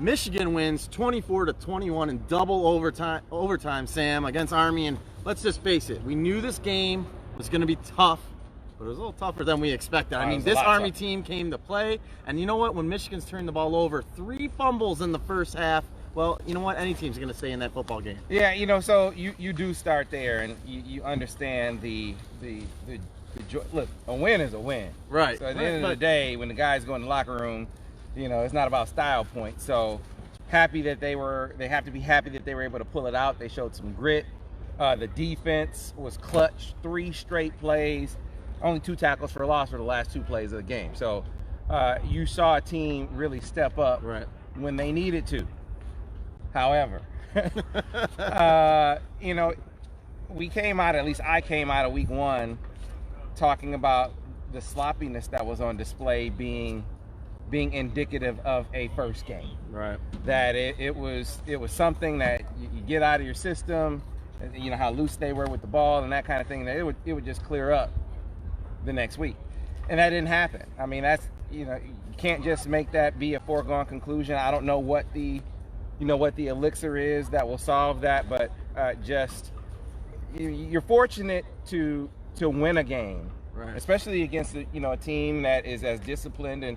Michigan wins 24-21 in double overtime, Sam, against Army. And let's just face it, we knew this game was going to be tough, but it was a little tougher than we expected. I mean, this Army team came to play, and you know what? When Michigan's turned the ball over, 3 fumbles in the first half, well, you know what? Any team's going to stay in that football game. Yeah, you know, so you do start there, and you understand the joy. Look, a win is a win. Right. So at the end of the day, when the guys go in the locker room, you know, it's not about style points. So they have to be happy that they were able to pull it out. They showed some grit. The defense was clutch, 3 straight plays, only 2 tackles for a loss for the last 2 plays of the game. So you saw a team really step up when they needed to. However, you know, we came out, at least I came out of week 1 talking about the sloppiness that was on display being indicative of a first game. Right. That it was something that you get out of your system, you know, how loose they were with the ball and that kind of thing, that it would just clear up the next week. And that didn't happen. I mean, that's, you know, you can't just make that be a foregone conclusion. I don't know what the elixir is that will solve that, but just you're fortunate to win a game, right, especially against a team that is as disciplined. And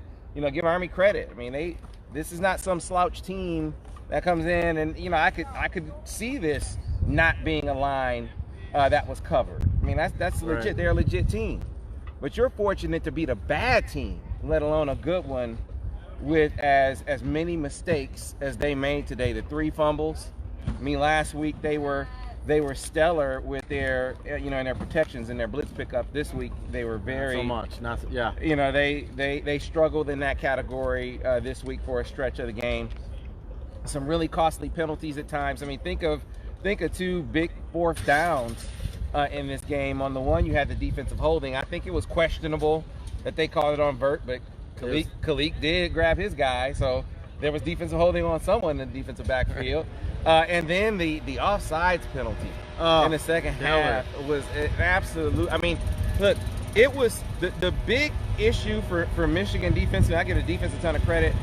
give Army credit. I mean, this is not some slouch team that comes in, and I could see this not being a line that was covered. I mean, that's legit. Right. They're a legit team, but you're fortunate to beat a bad team, let alone a good one, with as many mistakes as they made today. The 3 fumbles. I mean, last week they were stellar with their in their protections and their blitz pickup. This week they were very not so much. Yeah. They struggled in that category this week for a stretch of the game. Some really costly penalties at times. I mean, think of 2 big 4th downs in this game. On the one, you had the defensive holding. I think it was questionable that they called it on Vert, but Kalik did grab his guy, so there was defensive holding on someone in the defensive backfield. And then the offsides penalty in the second half was an absolute. I mean, look, it was the big issue for Michigan defense, and I give the defense a ton of credit.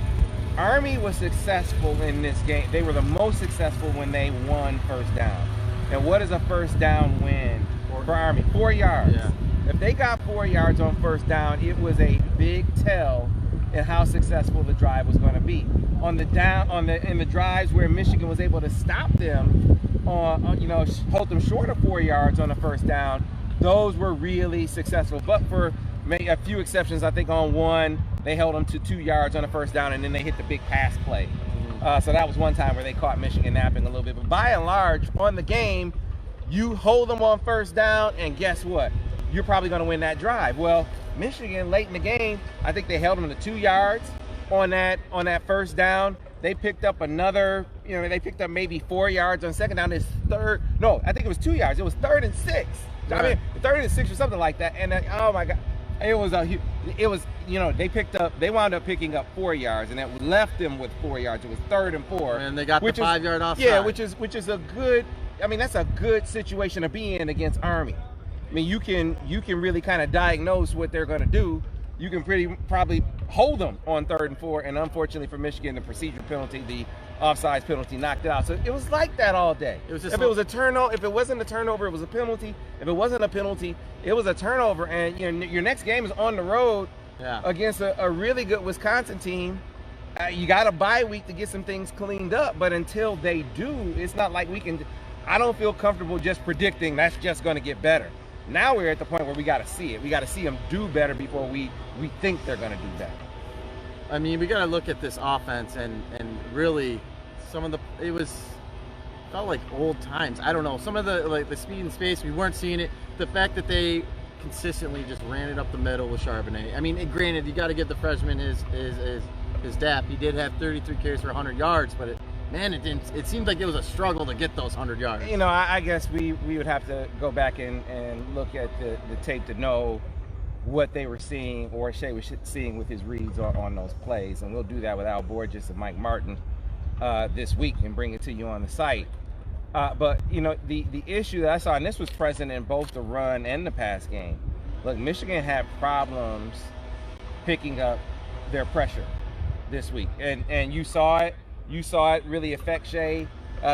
Army was successful in this game. They were the most successful when they won first down. And what is a first down win for Army? 4 yards. Yeah. If they got 4 yards on first down, it was a big tell in how successful the drive was going to be. In the drives where Michigan was able to stop them hold them short of 4 yards on the first down, those were really successful. But for maybe a few exceptions, I think on one, they held them to 2 yards on the first down, and then they hit the big pass play. So that was one time where they caught Michigan napping a little bit. But by and large, on the game, you hold them on first down, and guess what? You're probably going to win that drive. Well, Michigan, late in the game, I think they held them to 2 yards on that first down. They picked up another, they picked up maybe 4 yards on second down. I think it was 2 yards. It was 3rd and 6. Right. I mean, 3rd and 6 or something like that. And oh my God, they wound up picking up 4 yards, and that left them with 4 yards. It was 3rd and 4. And they got the 5-yard offside. Yeah, which is a good. I mean, that's a good situation to be in against Army. I mean, you can really kind of diagnose what they're going to do. You can probably hold them on 3rd and 4, and unfortunately for Michigan, the procedure penalty, the offsides penalty, knocked it out. So it was like that all day. If it was a turnover, if it wasn't a turnover, it was a penalty. If it wasn't a penalty, it was a turnover. And your next game is on the road against a really good Wisconsin team. You got a bye week to get some things cleaned up, but until they do, it's not like we can. I don't feel comfortable just predicting that's just going to get better. Now we're at the point where we got to see it. We got to see them do better before we think they're going to do better. I mean, we got to look at this offense and really felt like old times. I don't know. Some of the speed and space, we weren't seeing it. The fact that they consistently just ran it up the middle with Charbonnet. I mean, granted, you got to give the freshman his dap. He did have 33 carries for 100 yards, but it seemed like it was a struggle to get those 100 yards. I guess we would have to go back and look at the tape to know what they were seeing, or Shea was seeing with his reads on those plays. And we'll do that with Al Borges and Mike Martin this week and bring it to you on the site. But the issue that I saw, and this was present in both the run and the pass game, look, Michigan had problems picking up their pressure this week. And you saw it You saw it really affect Shea.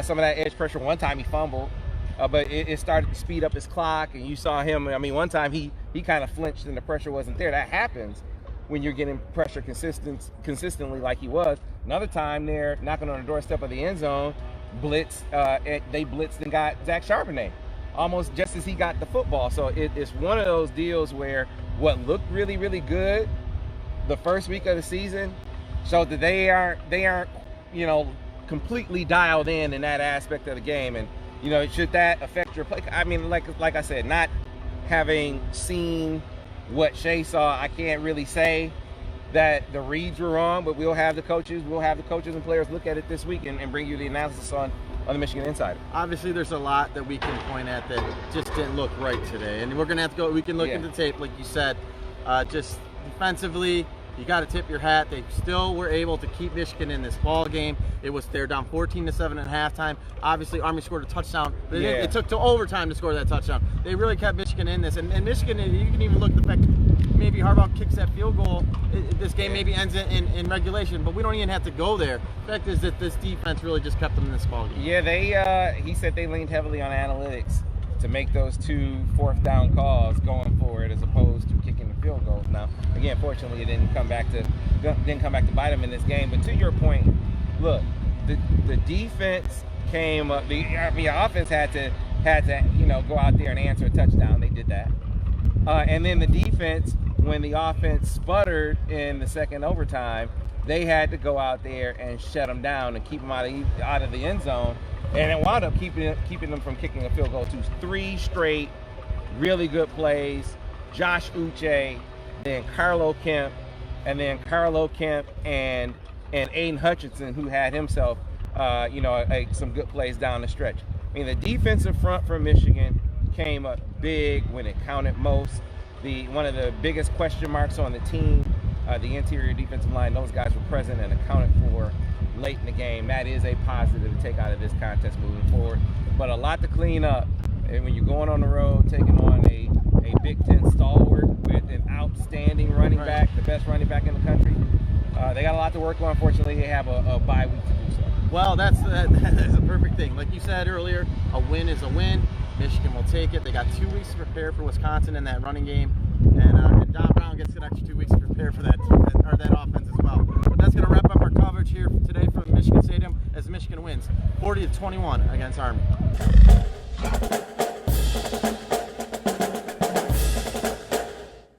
Some of that edge pressure. One time he fumbled, but it started to speed up his clock, and you saw him. I mean, one time he kind of flinched and the pressure wasn't there. That happens when you're getting pressure consistently like he was. Another time they're knocking on the doorstep of the end zone, blitz. They blitzed and got Zach Charbonnet almost just as he got the football. So it's one of those deals where what looked really, really good the first week of the season showed that they aren't completely dialed in that aspect of the game. And should that affect your play? I mean, like I said, not having seen what Shea saw, I can't really say that the reads were wrong, but we'll have the coaches and players look at it this week and bring you the analysis on the Michigan Insider. Obviously, there's a lot that we can point at that just didn't look right today, and we're gonna have to go. We can look into tape, like you said. Just defensively, you got to tip your hat. They still were able to keep Michigan in this ball game. They're down 14-7 at halftime. Obviously, Army scored a touchdown. It took to overtime to score that touchdown. They really kept Michigan in this, and Michigan. You can even look at the fact maybe Harbaugh kicks that field goal. This game maybe ends in regulation, but we don't even have to go there. The fact is that this defense really just kept them in this ball game. Yeah, he said they leaned heavily on analytics to make those 2 fourth-down calls going forward, as opposed to kicking the field goals. Now, again, fortunately, it didn't come back to bite them in this game. But to your point, look, the defense came up. The offense had to go out there and answer a touchdown. They did that, and then the defense, when the offense sputtered in the second overtime, they had to go out there and shut them down and keep them out of the end zone. And it wound up keeping them from kicking a field goal. 3 straight really good plays. Josh Uche, then Carlo Kemp, and then Carlo Kemp and Aiden Hutchinson, who had himself some good plays down the stretch. I mean, the defensive front for Michigan came up big when it counted most. One of the biggest question marks on the team, the interior defensive line, those guys were present and accounted for late in the game. That is a positive to take out of this contest moving forward. But a lot to clean up. And when you're going on the road, taking on a Big Ten stalwart with an outstanding running back, the best running back in the country, they got a lot to work on. Unfortunately, they have a bye week to do so. Well, that's a perfect thing. Like you said earlier, a win is a win. Michigan will take it. They got 2 weeks to prepare for Wisconsin in that running game, and Don Brown gets an extra 2 weeks to prepare for that offense as well. But that's going to wrap up our coverage here today from Michigan Stadium as Michigan wins 40-21 against Army.